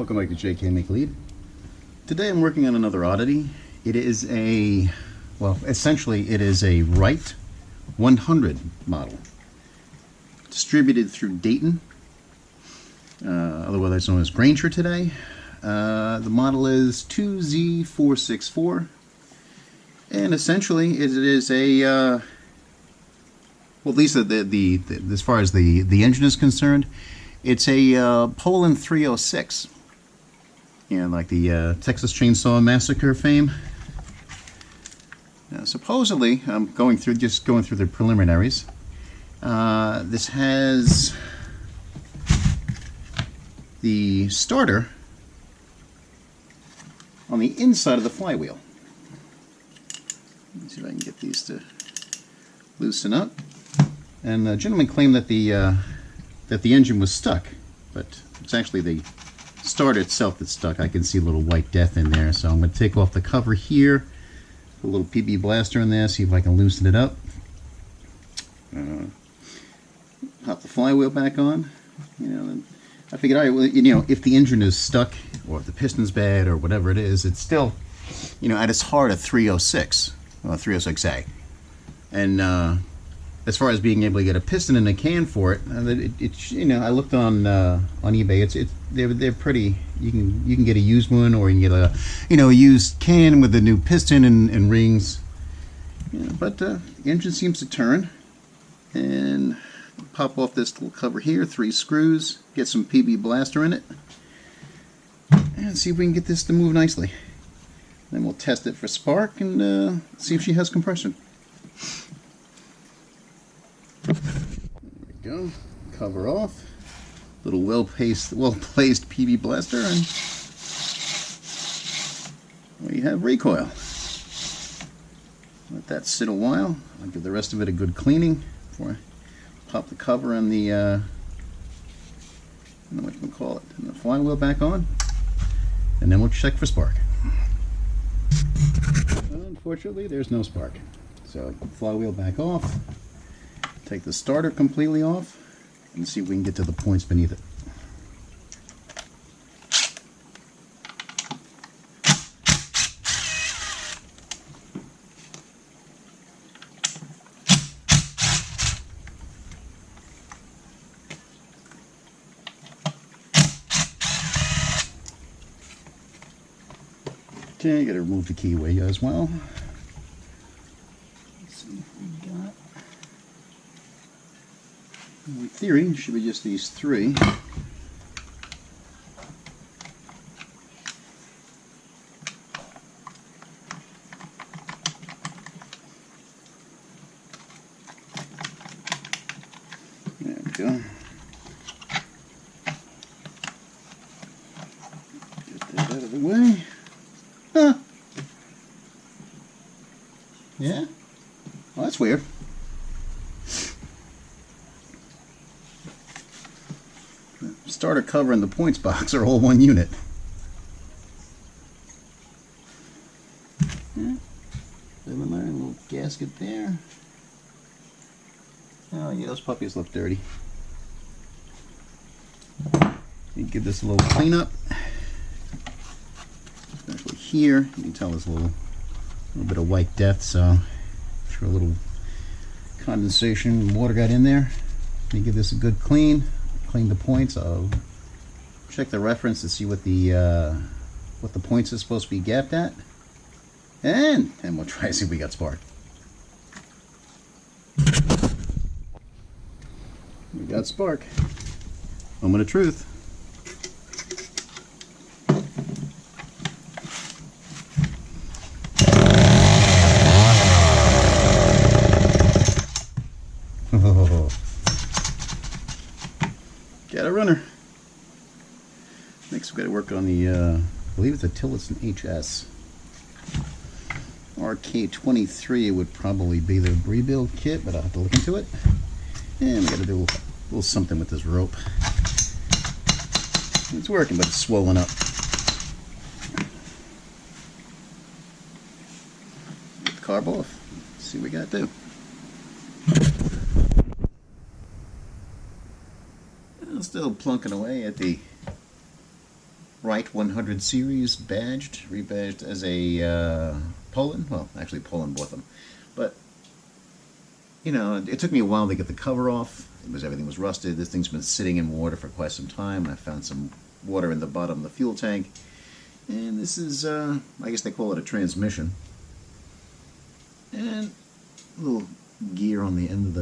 Welcome back to JK Make Lead. Today I'm working on another oddity. It is essentially it is a Wright 100 model. Distributed through Dayton, otherwise known as Granger today. The model is 2Z464, and essentially it is a well, at least as far as the engine is concerned, it's a Poulan 306. You know, like the Texas Chainsaw Massacre fame. Now, supposedly, I'm going through the preliminaries. This has the starter on the inside of the flywheel. Let's see if I can get these to loosen up. And the gentleman claimed that the engine was stuck, but it's actually the starter itself that's stuck. I can see a little white death in there, so I'm going to take off the cover here, put a little PB blaster in there, see if I can loosen it up. Pop the flywheel back on. You know, and I figured, all right, well, you know, if the engine is stuck or if the piston's bad or whatever it is, it's still, you know, at its heart a 306, 306A, and as far as being able to get a piston in a can for it, you know, I looked on eBay. They're pretty. You can get a used one, or you can get a used can with a new piston and rings. Yeah, but the engine seems to turn. And pop off this little cover here, 3 screws. Get some PB blaster in it, and see if we can get this to move nicely. Then we'll test it for spark and see if she has compression. There we go. Cover off. Little well-placed PB blaster, and we have recoil. Let that sit a while. I'll give the rest of it a good cleaning before I pop the cover and the I don't know what you can call it, and the flywheel back on, and then we'll check for spark. Unfortunately, there's no spark. So flywheel back off. Take the starter completely off and see if we can get to the points beneath it. Okay, got to remove the keyway as well. Let's see if we got. In theory, it should be just these 3. There we go. Get that out of the way. Huh. Yeah? Well, that's weird. Starter cover and the points box are all one unit. Yeah. Similar, little gasket there. Oh yeah, those puppies look dirty. You give this a little cleanup. Especially here, you can tell there's a little bit of white death, so I'm sure a little condensation, water got in there. You give this a good clean. Clean the points. I'll check the reference to see what the points is supposed to be gapped at, and we'll try to see if we got spark. We got spark. Moment of truth. Got a runner. Next we've got to work on the, I believe it's a Tillotson HS. RK23 would probably be the rebuild kit, but I'll have to look into it. And we got to do a little something with this rope. It's working, but it's swollen up. Get the carb off. See what we got to do. Still plunking away at the Wright 100 series rebadged as a Poulan. Well, actually Poulan bought them, but you know, it took me a while to get the cover off. Everything was rusted. This thing's been sitting in water for quite some time. I found some water in the bottom of the fuel tank, and this is I guess they call it a transmission, and a little gear on the end of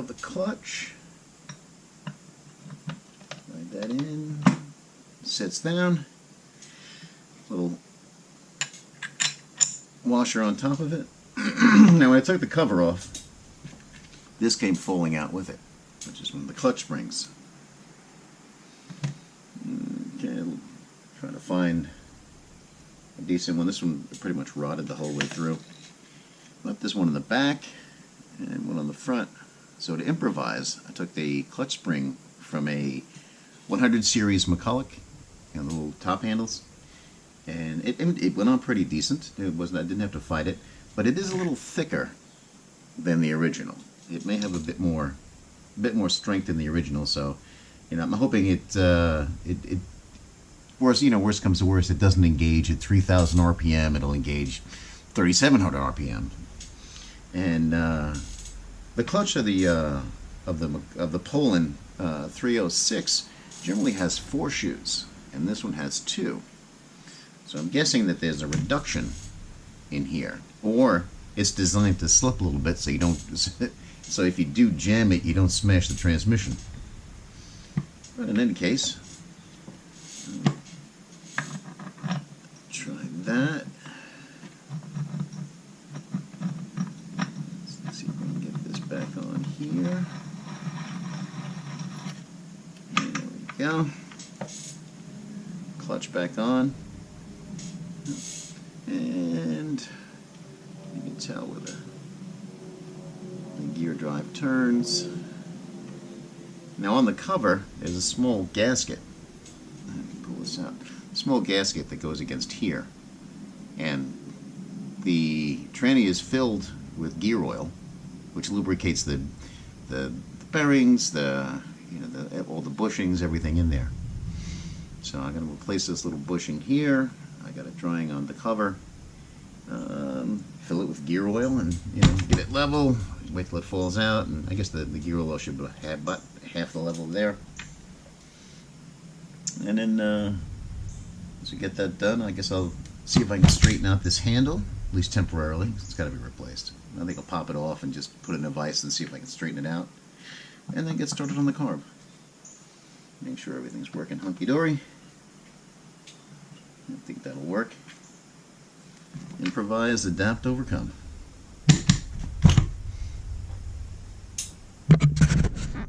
the clutch. Slide that in. Sits down. Little washer on top of it. Now when I took the cover off, this came falling out with it, which is one of the clutch springs. Okay, I'll try to find a decent one. This one pretty much rotted the whole way through. Left this one in the back and one on the front. So to improvise, I took the clutch spring from a 100 series McCulloch, you know, the little top handles, and it went on pretty decent. I didn't have to fight it, but it is a little thicker than the original. It may have a bit more strength than the original. So, you know, I'm hoping worst comes to worst, it doesn't engage at 3,000 RPM. It'll engage 3,700 RPM. And the clutch of the Poulan 306 generally has 4 shoes, and this one has 2. So I'm guessing that there's a reduction in here, or it's designed to slip a little bit so you don't. So if you do jam it, you don't smash the transmission. But in any case, try that. Let's see if we can get this back on here. There we go. Clutch back on. And you can tell where the gear drive turns. Now on the cover, there's a small gasket. Let me pull this out. A small gasket that goes against here. And the tranny is filled with gear oil, which lubricates the bearings, all the bushings, everything in there. So I'm going to replace this little bushing here. I got it drying on the cover. Fill it with gear oil and get it level. Wait till it falls out, and I guess the gear oil should be about half the level there. And then once we get that done, I guess I'll see if I can straighten out this handle, at least temporarily. It's got to be replaced. I think I'll pop it off and just put it in a vise and see if I can straighten it out, and then get started on the carb. Make sure everything's working hunky-dory. I think that'll work. Improvise, adapt, overcome.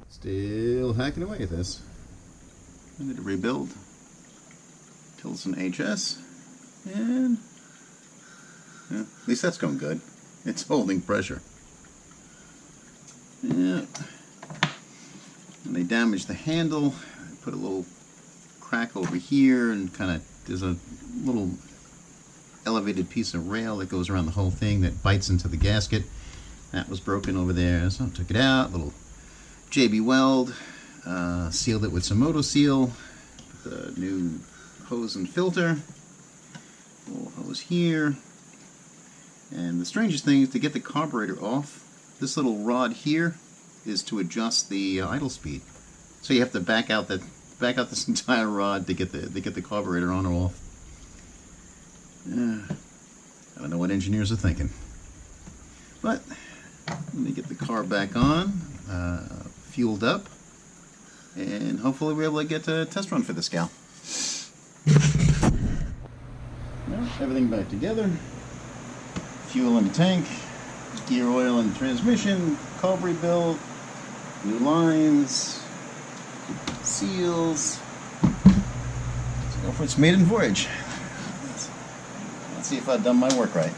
Still hacking away at this. I need to rebuild. Tilson HS. And yeah, at least that's going good. It's holding pressure. Yeah. And they damaged the handle. I put a little crack over here, and there's a little elevated piece of rail that goes around the whole thing that bites into the gasket. That was broken over there, so I took it out. Little JB weld, sealed it with some Moto Seal, the new hose and filter, little hose here. And the strangest thing is to get the carburetor off. This little rod here is to adjust the idle speed. So you have to back out this entire rod to get the carburetor on or off. I don't know what engineers are thinking. But let me get the car back on, fueled up, and hopefully we're able to get a test run for this gal. Well, everything back together. Fuel in the tank, gear oil in the transmission, carb rebuilt, new lines, seals. Let's go for its maiden voyage. Let's see if I've done my work right.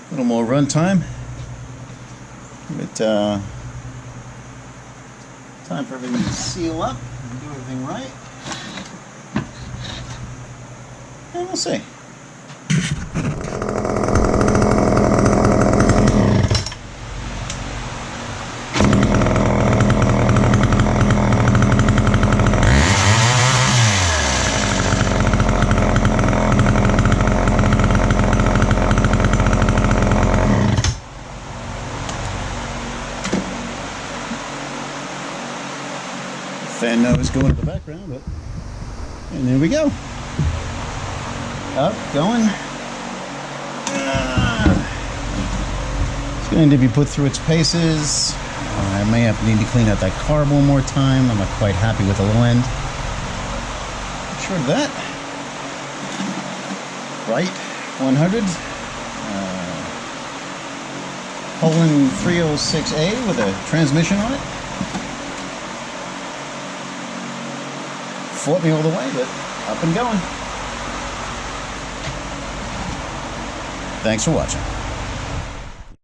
A little more run time. But time for everything to seal up and do everything right. And we'll see. Fan nose going in the background, but and there we go. Up, going. It's going to be put through its paces. I may have to need to clean out that carb one more time. I'm not quite happy with the low end. Short of that. Wright 100. Poulan 306A with a transmission on it. Fought me all the way, but up and going. Thanks for watching.